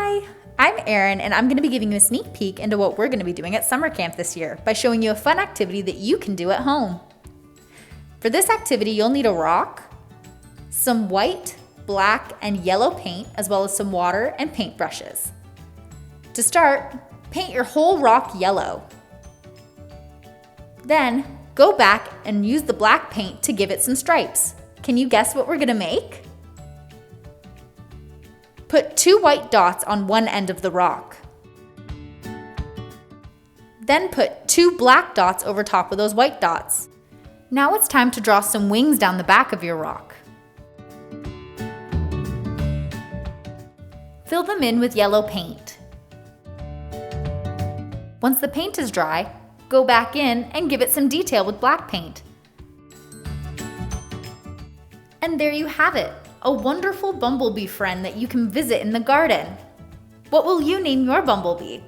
Hi, I'm Erin, and I'm going to be giving you a sneak peek into what we're going to be doing at summer camp this year by showing you a fun activity that you can do at home. For this activity, you'll need a rock, some white, black, and yellow paint, as well as some water and paint brushes. To start, paint your whole rock yellow. Then, go back and use the black paint to give it some stripes. Can you guess what we're going to make? Put 2 white dots on one end of the rock. Then put 2 black dots over top of those white dots. Now it's time to draw some wings down the back of your rock. Fill them in with yellow paint. Once the paint is dry, go back in and give it some detail with black paint. And there you have it, a wonderful bumblebee friend that you can visit in the garden. What will you name your bumblebee?